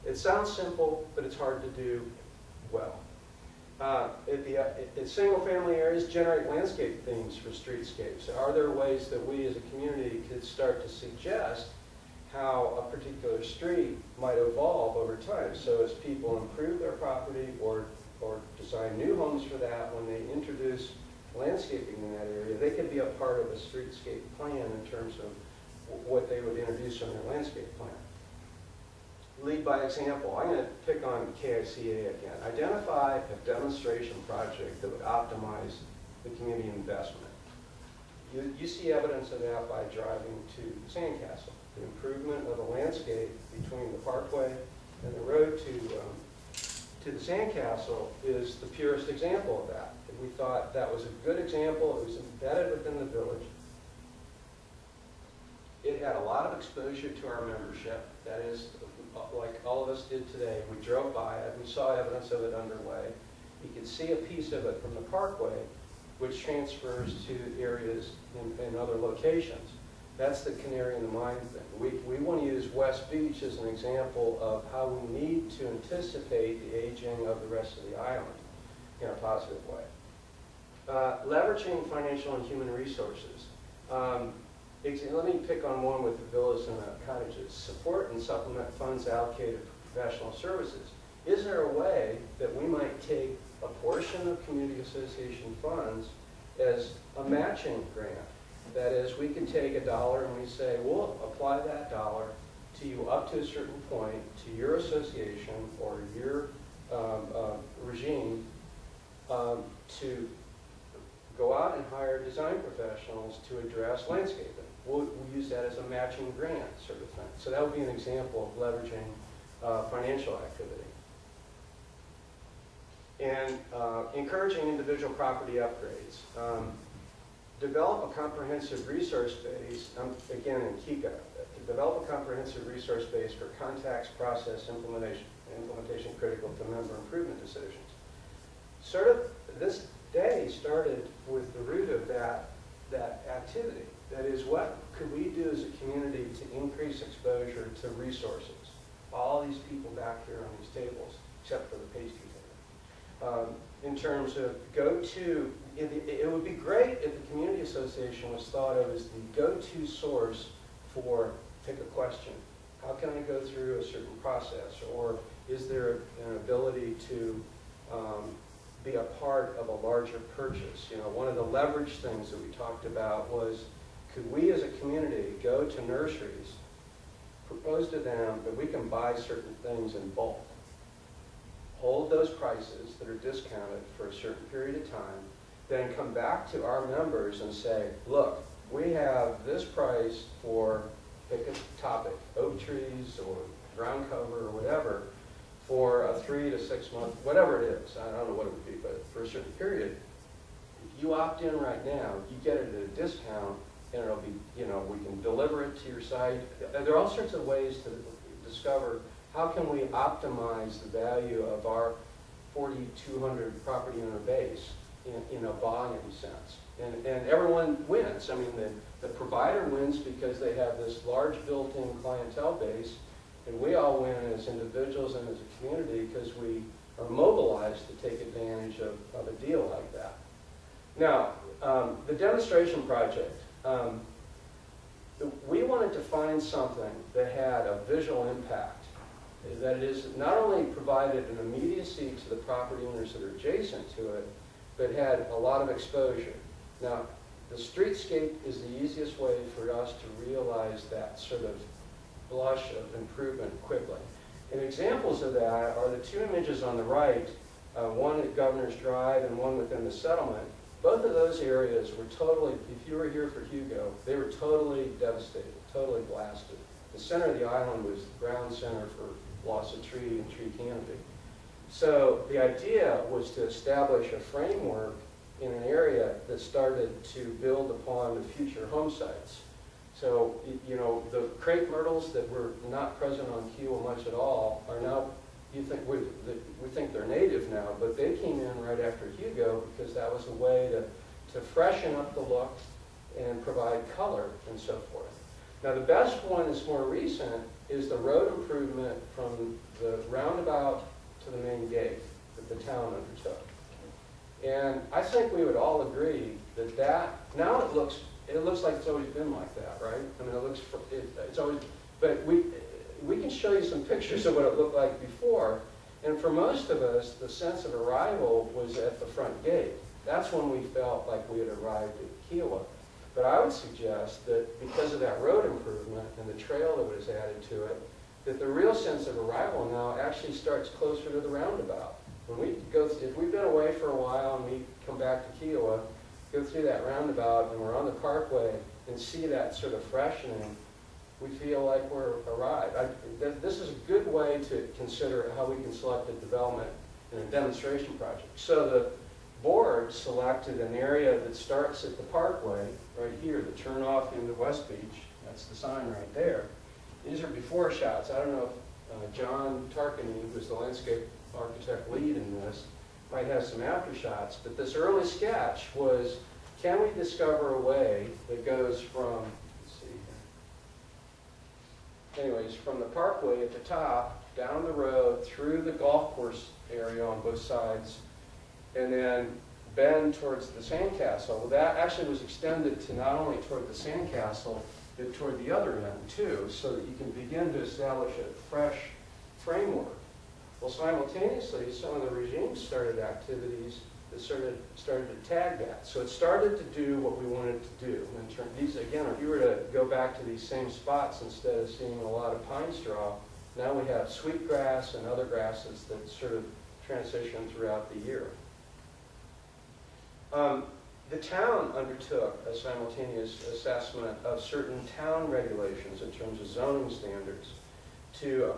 It sounds simple, but it's hard to do well. In single-family areas, generate landscape themes for streetscapes. Are there ways that we as a community could start to suggest how a particular street might evolve over time? So as people improve their property or design new homes for that, when they introduce landscaping in that area, they could be a part of a streetscape plan in terms of what they would introduce on their landscape plan. Lead by example. I'm going to pick on KICA again. Identify a demonstration project that would optimize the community investment. You see evidence of that by driving to the Sandcastle. The improvement of the landscape between the parkway and the road to the Sandcastle is the purest example of that. We thought that was a good example. It was embedded within the village. It had a lot of exposure to our membership. That is, like all of us did today. We drove by it. We saw evidence of it underway. You could see a piece of it from the parkway, which transfers to areas in other locations. That's the canary in the mine thing. We want to use West Beach as an example of how we need to anticipate the aging of the rest of the island in a positive way. Leveraging financial and human resources. Let me pick on one with the villas and the cottages. Support and supplement funds allocated for professional services. Is there a way that we might take a portion of community association funds as a matching grant? That is, we can take $1 and we say, we'll apply that dollar to you up to a certain point, to your association or your regime, to go out and hire design professionals to address landscaping. We'll use that as a matching grant sort of thing. So that would be an example of leveraging financial activity. And encouraging individual property upgrades. Develop a comprehensive resource base, again in KICA, develop a comprehensive resource base for contacts, process, implementation critical to member improvement decisions. Sort of this day started with the root of that activity. That is, what could we do as a community to increase exposure to resources? All these people back here on these tables, except for the pastry table. In terms of go-to, it would be great if the community association was thought of as the go-to source for pick a question. How can I go through a certain process? Or is there an ability to be a part of a larger purchase? You know, one of the leverage things that we talked about was, could we as a community go to nurseries, propose to them that we can buy certain things in bulk, hold those prices that are discounted for a certain period of time, then come back to our members and say, look, we have this price for, pick a topic, oak trees or ground cover or whatever, for a 3 to 6 month, whatever it is. I don't know what it would be, but for a certain period. If you opt in right now, you get it at a discount, and it'll be, you know, we can deliver it to your site. There are all sorts of ways to discover how can we optimize the value of our 4,200 property owner base in a volume sense. And everyone wins. I mean, the provider wins because they have this large built-in clientele base, and we all win as individuals and as a community because we are mobilized to take advantage of a deal like that. Now, the demonstration project. We wanted to find something that had a visual impact, that it is not only provided an immediacy to the property owners that are adjacent to it, but had a lot of exposure. Now, the streetscape is the easiest way for us to realize that sort of blush of improvement quickly. And examples of that are the two images on the right, one at Governor's Drive and one within the settlement. Both of those areas were totally, if you were here for Hugo, they were totally devastated, totally blasted. The center of the island was the ground center for loss of tree and tree canopy. So the idea was to establish a framework in an area that started to build upon the future home sites. So, you know, the crepe myrtles that were not present on Kiawah much at all are now, we think they're native now, but they came in right after Hugo because that was a way to freshen up the look and provide color and so forth. Now the best one that's more recent is the road improvement from the roundabout to the main gate that the town undertook. And I think we would all agree that now it looks like it's always been like that, right? I mean, it's always, but we can show you some pictures of what it looked like before. And for most of us, the sense of arrival was at the front gate. That's when we felt like we had arrived at Kiawah. But I would suggest that because of that road improvement and the trail that was added to it, that the real sense of arrival now actually starts closer to the roundabout. When we go, if we've been away for a while and we come back to Kiawah, go through that roundabout and we're on the parkway and see that sort of freshening, we feel like we're arrived. This is a good way to consider how we can select a development in a demonstration project. So the board selected an area that starts at the parkway, right here, the turn off into West Beach. That's the sign right there. These are before shots. I don't know if John Tarkany, who's the landscape architect lead in this, might have some after shots, but this early sketch was, can we discover a way that goes from, let's see here, anyways, from the parkway at the top, down the road, through the golf course area on both sides, and then bend towards the sandcastle. Well, that actually was extended to not only toward the sandcastle, but toward the other end too, so that you can begin to establish a fresh framework. Well, simultaneously, some of the regimes started activities that started to tag that. So it started to do what we wanted to do. These, again, if you were to go back to these same spots instead of seeing a lot of pine straw, now we have sweetgrass and other grasses that sort of transition throughout the year. The town undertook a simultaneous assessment of certain town regulations in terms of zoning standards to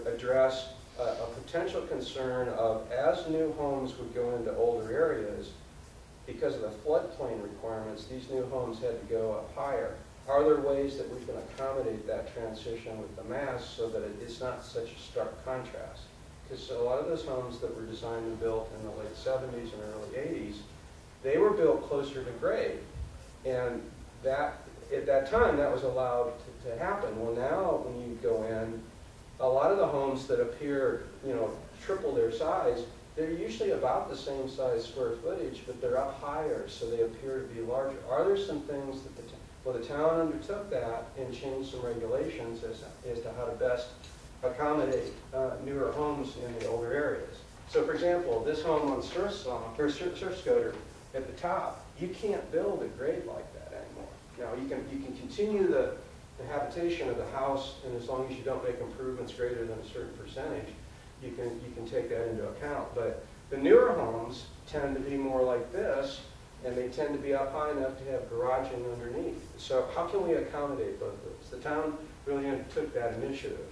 address a potential concern of, as new homes would go into older areas, because of the floodplain requirements, these new homes had to go up higher. Are there ways that we can accommodate that transition with the mass so that it's not such a stark contrast? Because a lot of those homes that were designed and built in the late 70s and early 80s, they were built closer to grade. And that, at that time, that was allowed to happen. Well, now when you go in, a lot of the homes that appear, triple their size, they're usually about the same size square footage, but they're up higher, so they appear to be larger. Are there some things that the town undertook that and changed some regulations as to how to best accommodate newer homes in the older areas? So, for example, this home on Surf Scooter at the top, you can't build a grade like that anymore. Now, you can continue the habitation of the house, and as long as you don't make improvements greater than a certain percentage, you can take that into account. But the newer homes tend to be more like this, and they tend to be up high enough to have garaging underneath. So how can we accommodate both of those? The town really undertook that initiative.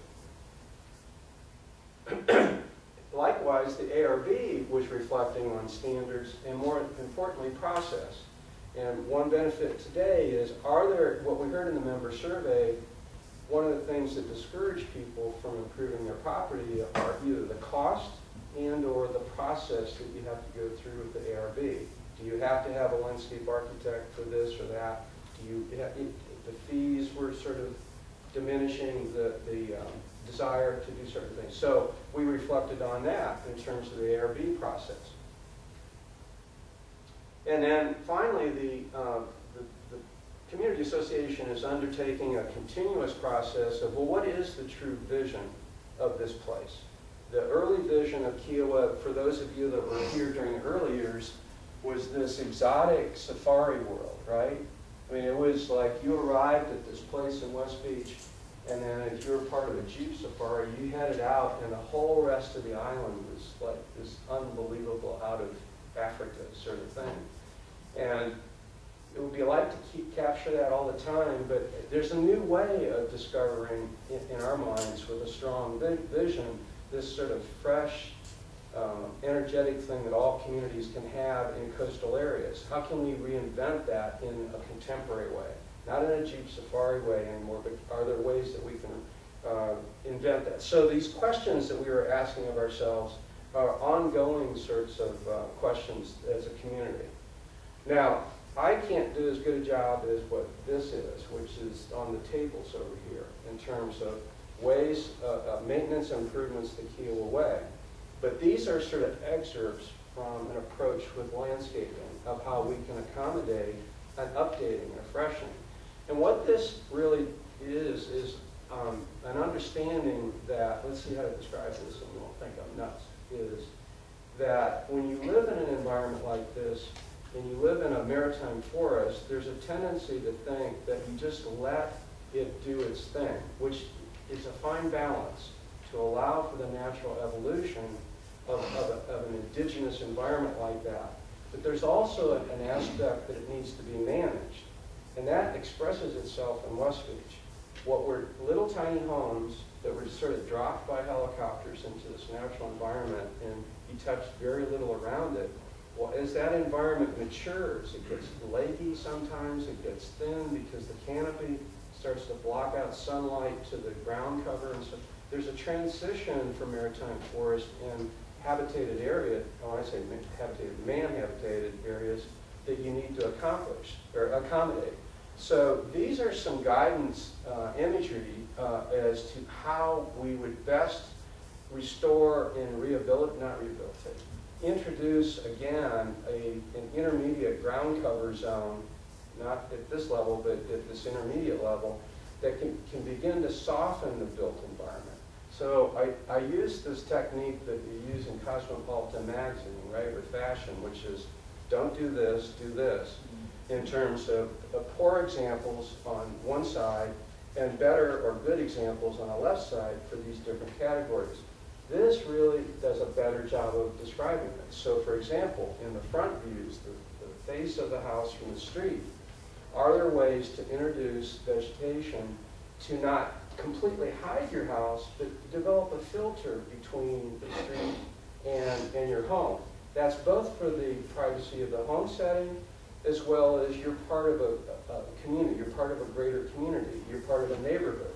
Likewise, the ARB was reflecting on standards and, more importantly, process. And one benefit today is, what we heard in the member survey, one of the things that discourage people from improving their property are either the cost and or the process that you have to go through with the ARB. Do you have to have a landscape architect for this or that? The fees were sort of diminishing the desire to do certain things. So we reflected on that in terms of the ARB process. And then finally, the community association is undertaking a continuous process of, well, what is the true vision of this place? The early vision of Kiawah, for those of you that were here during the early years, was this exotic safari world, right? I mean, it was like you arrived at this place in West Beach, and then if you were part of a Jeep safari, you headed out, and the whole rest of the island was like this unbelievable out of Africa sort of thing. And it would be like to capture that all the time, but there's a new way of discovering in our minds with a strong vision this sort of fresh, energetic thing that all communities can have in coastal areas. How can we reinvent that in a contemporary way? Not in a Jeep safari way anymore, but are there ways that we can invent that? So these questions that we were asking of ourselves are ongoing sorts of questions as a community. Now, I can't do as good a job as what this is, which is on the tables over here, in terms of ways, maintenance improvements to Kiawah Way. But these are sort of excerpts from an approach with landscaping of how we can accommodate an updating and a freshening. And what this really is an understanding that, let's see how to describe this and you won't think I'm nuts, is that when you live in an environment like this, and you live in a maritime forest, there's a tendency to think that you just let it do its thing, which is a fine balance to allow for the natural evolution of an indigenous environment like that. But there's also an aspect that it needs to be managed, and that expresses itself in West Beach. What were little tiny homes that were sort of dropped by helicopters into this natural environment, and you touched very little around it. Well, as that environment matures, it gets leggy sometimes, it gets thin because the canopy starts to block out sunlight to the ground cover, and so there's a transition from maritime forest and habitated area, oh, I say habitated, man-habitated areas that you need to accomplish or accommodate. So these are some guidance imagery as to how we would best restore and introduce again an intermediate ground cover zone, not at this level, but at this intermediate level, that can begin to soften the built environment. So I use this technique that you use in Cosmopolitan magazine, right, with fashion, which is don't do this, do this, in terms of poor examples on one side and better or good examples on the left side for these different categories. This really does a better job of describing it. So for example, in the front views, the face of the house from the street, are there ways to introduce vegetation to not completely hide your house, but develop a filter between the street and your home? That's both for the privacy of the home setting, as well as you're part of a community, you're part of a greater community, you're part of a neighborhood.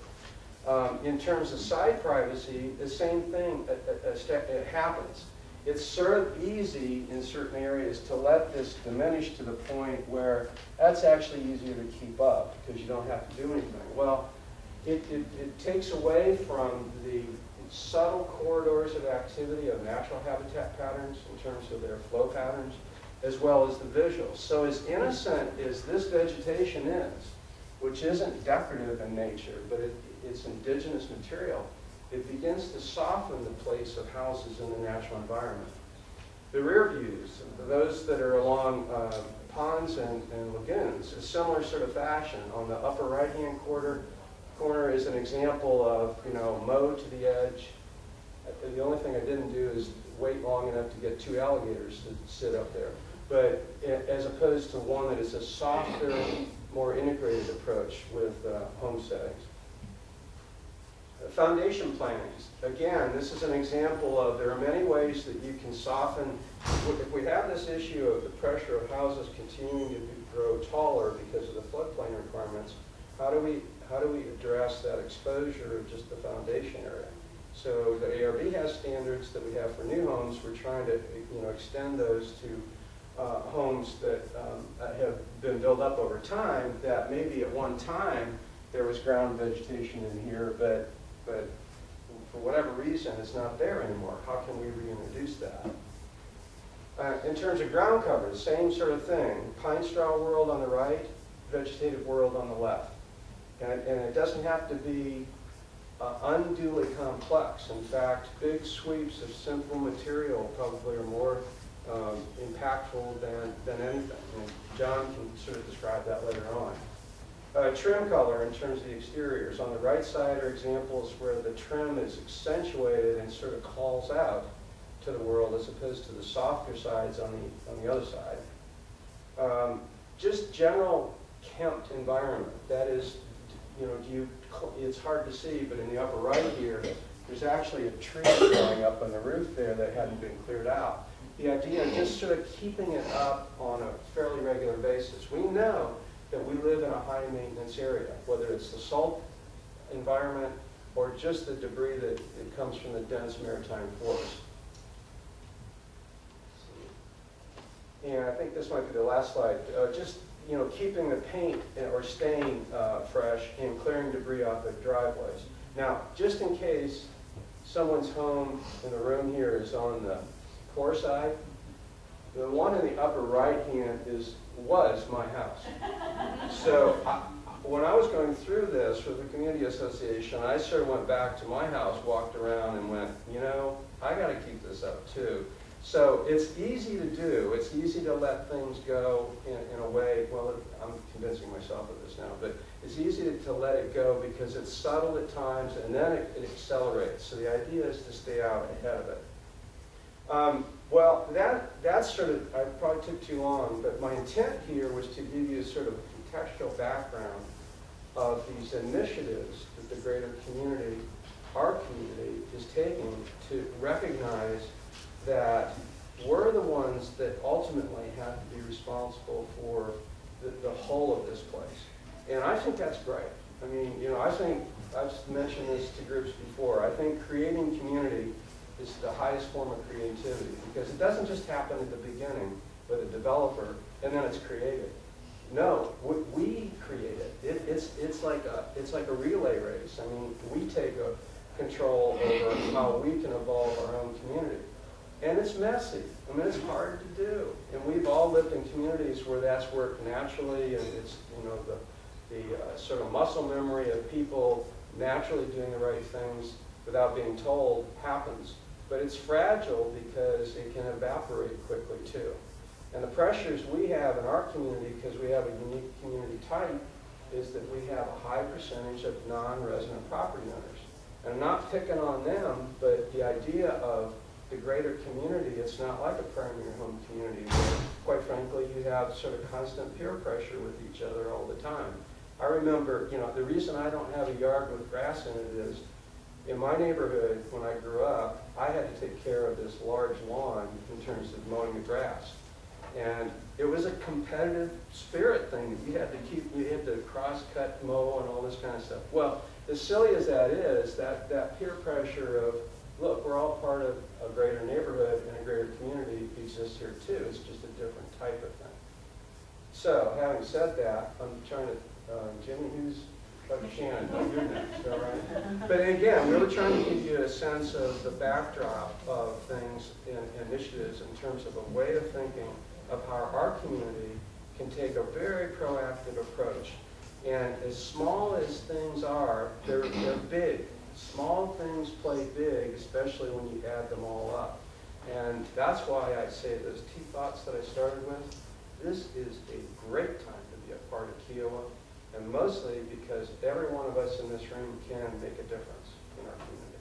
In terms of side privacy, the same thing it happens. It's sort of easy in certain areas to let this diminish to the point where that's actually easier to keep up because you don't have to do anything. Well, it takes away from the subtle corridors of activity of natural habitat patterns in terms of their flow patterns, as well as the visuals. So as innocent as this vegetation is, which isn't decorative in nature, but it's indigenous material, it begins to soften the place of houses in the natural environment. The rear views, those that are along ponds and lagoons, a similar sort of fashion. On the upper right-hand corner is an example of, mowed to the edge. The only thing I didn't do is wait long enough to get 2 alligators to sit up there. But as opposed to one that is a softer, more integrated approach with home settings. Foundation plantings. Again, this is an example of there are many ways that you can soften. If we have this issue of the pressure of houses continuing to grow taller because of the floodplain requirements, how do we address that exposure of just the foundation area? So the ARB has standards that we have for new homes. We're trying to extend those to homes that have been built up over time that maybe at one time there was ground vegetation in here, but for whatever reason it's not there anymore. How can we reintroduce that? In terms of ground cover, the same sort of thing. Pine straw world on the right, vegetative world on the left. And it doesn't have to be unduly complex. In fact, big sweeps of simple material probably are more impactful than anything. And John can sort of describe that later on. Trim color in terms of the exteriors. On the right side are examples where the trim is accentuated and sort of calls out to the world as opposed to the softer sides on the other side. Just general kempt environment. That is, it's hard to see, but in the upper right here, there's actually a tree growing up on the roof there that hadn't been cleared out. The idea of just sort of keeping it up on a fairly regular basis. We know that we live in a high maintenance area, whether it's the salt environment or just the debris that comes from the dense maritime forest. And I think this might be the last slide. Just you know, keeping the paint or staying fresh and clearing debris off of driveways. Now, just in case someone's home in the room here is on the poor side, the one in the upper right hand was my house. So when I was going through this with the community association, I sort of went back to my house, walked around and went, you know, I got to keep this up too. So it's easy to do. It's easy to let things go in a way, well, I'm convincing myself of this now, but it's easy to let it go because it's subtle at times and then it accelerates. So the idea is to stay out ahead of it. Well, that's sort of, I probably took too long, but my intent here was to give you sort of a contextual background of these initiatives that the greater community, our community, is taking to recognize that we're the ones that ultimately have to be responsible for the whole of this place. And I think that's great. I mean, you know, I think, I've mentioned this to groups before, I think creating community is the highest form of creativity because it doesn't just happen at the beginning with a developer and then it's created. No, we create it. It's like a relay race. I mean, we take control over how we can evolve our own community. And it's messy. I mean, it's hard to do. And we've all lived in communities where that's worked naturally, and it's, you know, the sort of muscle memory of people naturally doing the right things without being told happens. But it's fragile because it can evaporate quickly too. And the pressures we have in our community, because we have a unique community type, is that we have a high percentage of non-resident property owners. And I'm not picking on them, but the idea of the greater community, it's not like a primary home community where, quite frankly, you have sort of constant peer pressure with each other all the time. I remember, you know, the reason I don't have a yard with grass in it is, in my neighborhood, when I grew up, I had to take care of this large lawn in terms of mowing the grass. And it was a competitive spirit thing that you had to keep, you had to cross-cut, mow, and all this kind of stuff. Well, as silly as that is, that peer pressure of, look, we're all part of a greater neighborhood and a greater community exists here too. It's just a different type of thing. So, having said that, I'm trying to, Jimmy, who's, Shannon, you're next, all right? But again, we were trying to give you a sense of the backdrop of things and initiatives in terms of a way of thinking of how our community can take a very proactive approach. And as small as things are, they're big. Small things play big, especially when you add them all up. And that's why I say those two thoughts that I started with, this is a great time to be a part of Kiawah, and mostly because every one of us in this room can make a difference in our community.